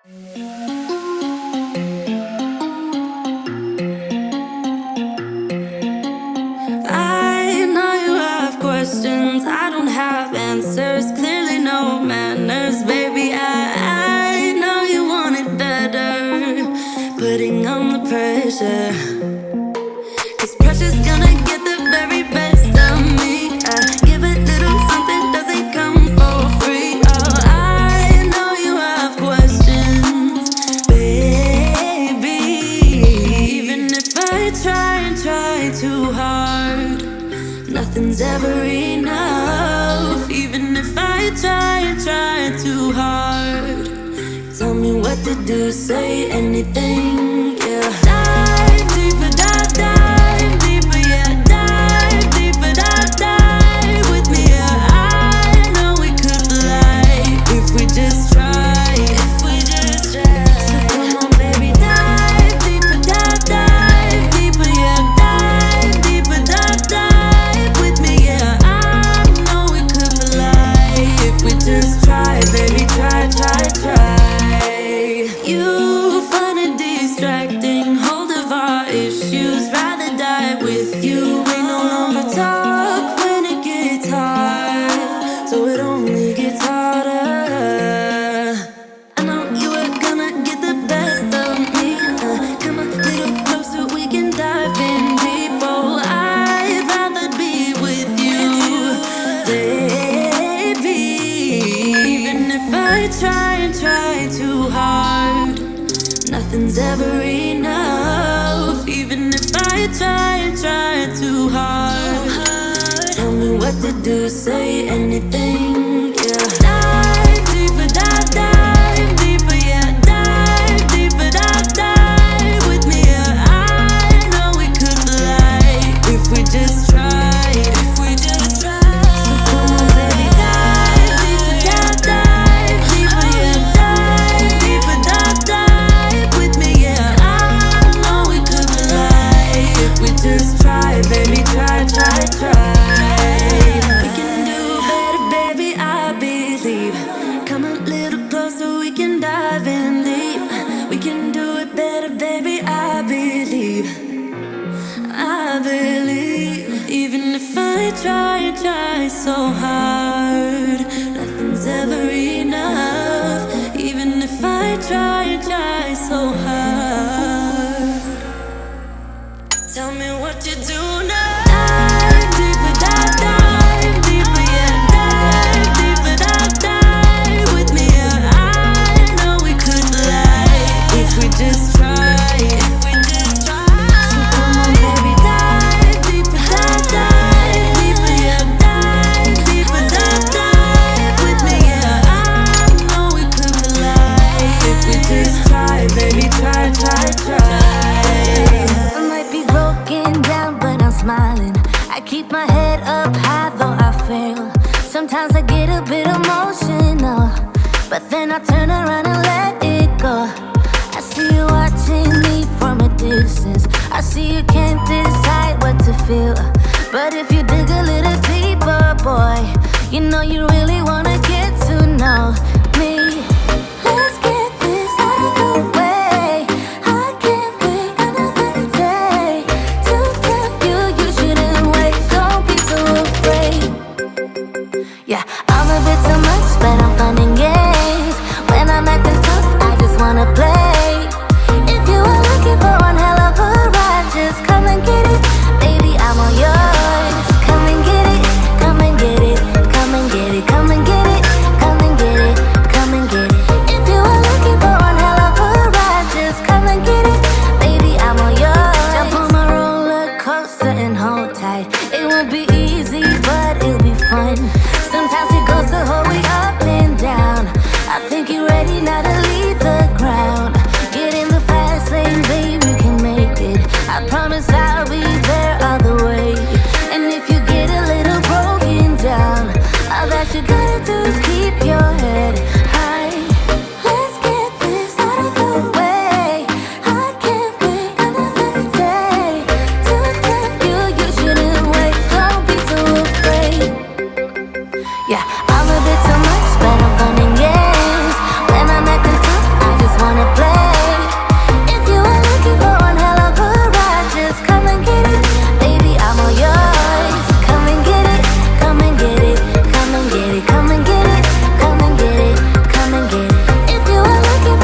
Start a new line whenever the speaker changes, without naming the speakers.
I know you have questions, I don't have answers, clearly no manners, baby. I know you want it better, putting on the pressure, 'cause pressure's gonna get the very best of me. I give a little something, doesn't come for free. Oh, I know you have questions, baby. Even if I try and try too hard, nothing's ever enough. Even if I try and try too hard, tell me what to do, say anything, yeah. Dive deeper, dive deeper, yeah. Dive deeper, dive with me, yeah. I know we could fly if we just try. If we just try. So come on, baby, dive deeper, dive deeper, yeah. Dive deeper, dive with me, yeah. I know we could fly if we just try, baby, try, try, try. You find it distracting, hold of our issues, rather die with you. We no longer talk when it gets hard, so it only gets harder. I know you were gonna get the best of me. Come a little closer, we can dive in deep. Oh, I'd rather be with you, baby. Even if I try and try too hard, nothing's ever enough. Even if I try and try too hard, tell me what to do, say anything, yeah. Dive deeper, dive deeper, yeah. Dive deeper, dive with me, yeah. I know we could fly if we just try. If we just try. So come on, baby, dive deeper, dive deeper, yeah. Dive deeper, dive with me, yeah. I know we could fly if we just try, baby, try, try, try. We can do better, baby, I believe. Come a little closer, we can dive in deep. We can do it better, baby, I believe. I believe. Even if I try and try so hard, nothing's ever enough. Even if I try and try so hard, tell me what you do now. Dive deeper, dive deeper, yeah. Dive deeper, dive with me, yeah. I know we could fly if we just try. If we just try. So come on, baby, dive deeper, dive deeper, yeah. Dive deeper, dive with me, yeah. I know we could fly if we just try, baby, try, try, try.
I might be broken down, but I'm smiling. I keep my head up high, though I fail. Sometimes I get a bit emotional, but then I turn around and let it go. I see you watching me from a distance. I see you can't decide what to feel, but if you dig a little deeper, boy, you know you really wanna get to know me. Let's get this out of the way. I can't wait another day to tell you you shouldn't wait. Don't be so afraid. Yeah, I'm a bit too much, but I'm fun and games. When I'm acting tough, I just wanna play. If you are looking for one hell of a ride, just come and get it. Baby, I'm all yours. Come and get it, come and get it, come and get it, come and get it, come and get it, come and get it. If you are looking for one hell of a ride, just come and get it. Baby, I'm all yours. Jump on my roller coaster and hold tight. It won't be easy, but it'll be fun. Sometimes it goes the whole way up and down. I think you're ready now to leave the ground.